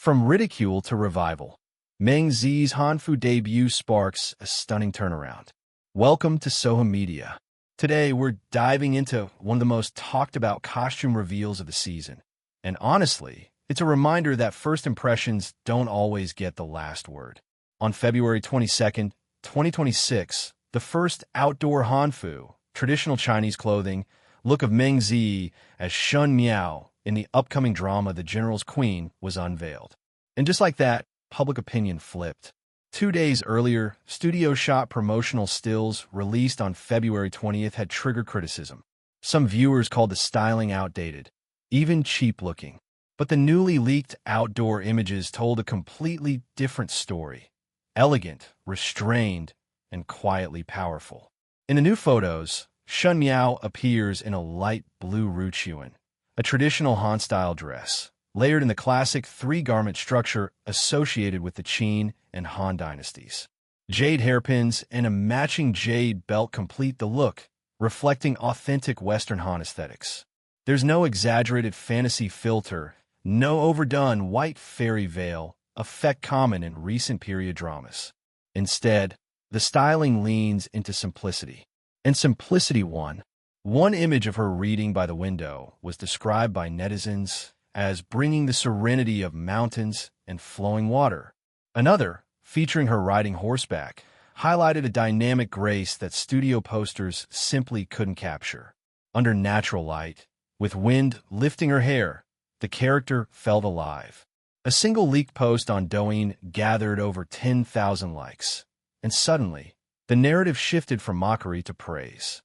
From ridicule to revival, Meng Ziyi's Hanfu debut sparks a stunning turnaround. Welcome to Sohu Media. Today, we're diving into one of the most talked about costume reveals of the season. And honestly, it's a reminder that first impressions don't always get the last word. On February 22nd, 2026, the first outdoor Hanfu, traditional Chinese clothing, look of Meng Ziyi as Shun Miao in the upcoming drama The General's Queen was unveiled. And just like that, public opinion flipped. 2 days earlier, studio-shot promotional stills released on February 20th had triggered criticism. Some viewers called the styling outdated, even cheap-looking. But the newly leaked outdoor images told a completely different story. Elegant, restrained, and quietly powerful. In the new photos, Shun Miao appears in a light blue ruchuan, a traditional Han-style dress, layered in the classic three-garment structure associated with the Qin and Han dynasties. Jade hairpins and a matching jade belt complete the look, reflecting authentic Western Han aesthetics. There's no exaggerated fantasy filter, no overdone white fairy veil, effect common in recent period dramas. Instead, the styling leans into simplicity. And simplicity won. One image of her reading by the window was described by netizens as bringing the serenity of mountains and flowing water. Another, featuring her riding horseback, highlighted a dynamic grace that studio posters simply couldn't capture. Under natural light, with wind lifting her hair, the character felt alive. A single leaked post on Douyin gathered over 10,000 likes. And suddenly, the narrative shifted from mockery to praise.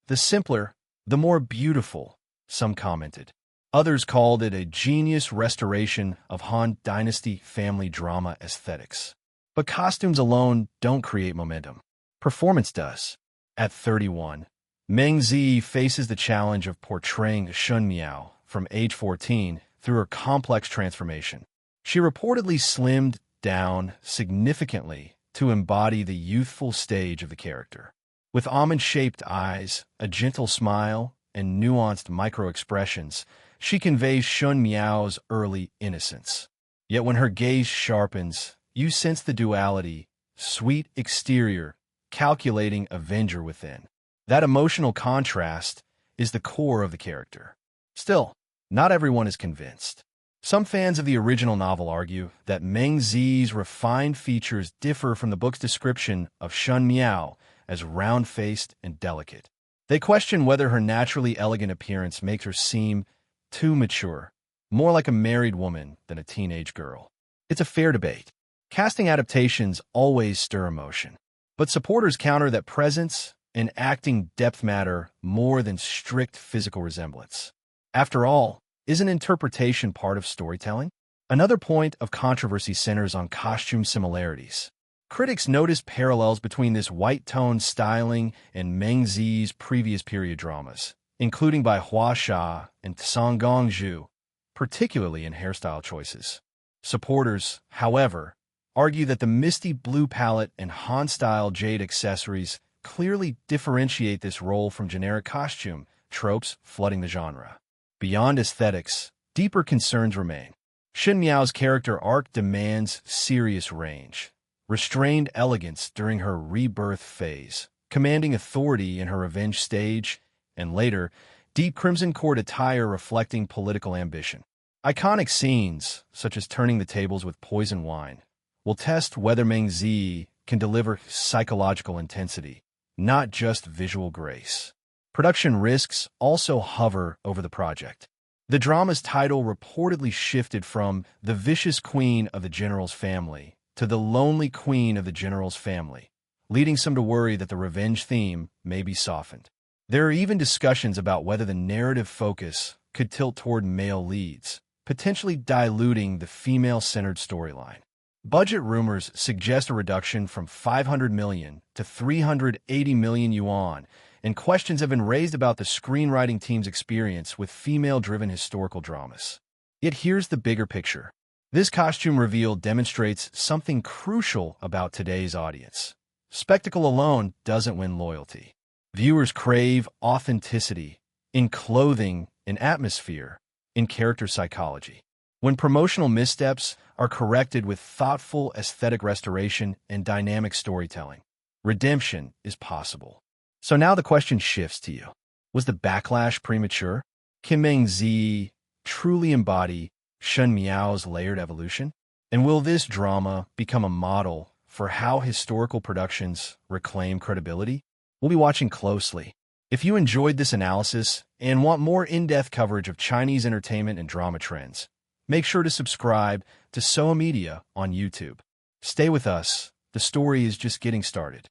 The simpler, the more beautiful, some commented. Others called it a genius restoration of Han Dynasty family drama aesthetics. But costumes alone don't create momentum. Performance does. At 31, Meng Ziyi faces the challenge of portraying Shun Miao from age 14 through her complex transformation. She reportedly slimmed down significantly to embody the youthful stage of the character. With almond-shaped eyes, a gentle smile, and nuanced micro-expressions, she conveys Shun Miao's early innocence. Yet when her gaze sharpens, you sense the duality, sweet exterior, calculating avenger within. That emotional contrast is the core of the character. Still, not everyone is convinced. Some fans of the original novel argue that Meng Ziyi's refined features differ from the book's description of Shun Miao as round-faced and delicate. They question whether her naturally elegant appearance makes her seem too mature, more like a married woman than a teenage girl. It's a fair debate. Casting adaptations always stir emotion, but supporters counter that presence and acting depth matter more than strict physical resemblance. After all, isn't interpretation part of storytelling? Another point of controversy centers on costume similarities. Critics noticed parallels between this white-toned styling and Meng Ziyi's previous period dramas, including by Hua Xia and Song Gongzhu, particularly in hairstyle choices. Supporters, however, argue that the misty blue palette and Han-style jade accessories clearly differentiate this role from generic costume tropes flooding the genre. Beyond aesthetics, deeper concerns remain. Shun Miao's character arc demands serious range, restrained elegance during her rebirth phase, commanding authority in her revenge stage, and later, deep crimson cord attire reflecting political ambition. Iconic scenes, such as turning the tables with poison wine, will test whether Meng Ziyi can deliver psychological intensity, not just visual grace. Production risks also hover over the project. The drama's title reportedly shifted from The Vicious Queen of the General's Family to The Lonely Queen of the General's Family, leading some to worry that the revenge theme may be softened. There are even discussions about whether the narrative focus could tilt toward male leads, potentially diluting the female-centered storyline. Budget rumors suggest a reduction from 500 million to 380 million yuan, and questions have been raised about the screenwriting team's experience with female-driven historical dramas. Yet here's the bigger picture. This costume reveal demonstrates something crucial about today's audience. Spectacle alone doesn't win loyalty. Viewers crave authenticity in clothing, in atmosphere, in character psychology. When promotional missteps are corrected with thoughtful aesthetic restoration and dynamic storytelling. Redemption is possible. So now the question shifts to you. Was the backlash premature? Can Meng Ziyi truly embody Shen Miao's layered evolution? And will this drama become a model for how historical productions reclaim credibility? We'll be watching closely. If you enjoyed this analysis and want more in-depth coverage of Chinese entertainment and drama trends, make sure to subscribe to Sohu Media on YouTube. Stay with us. The story is just getting started.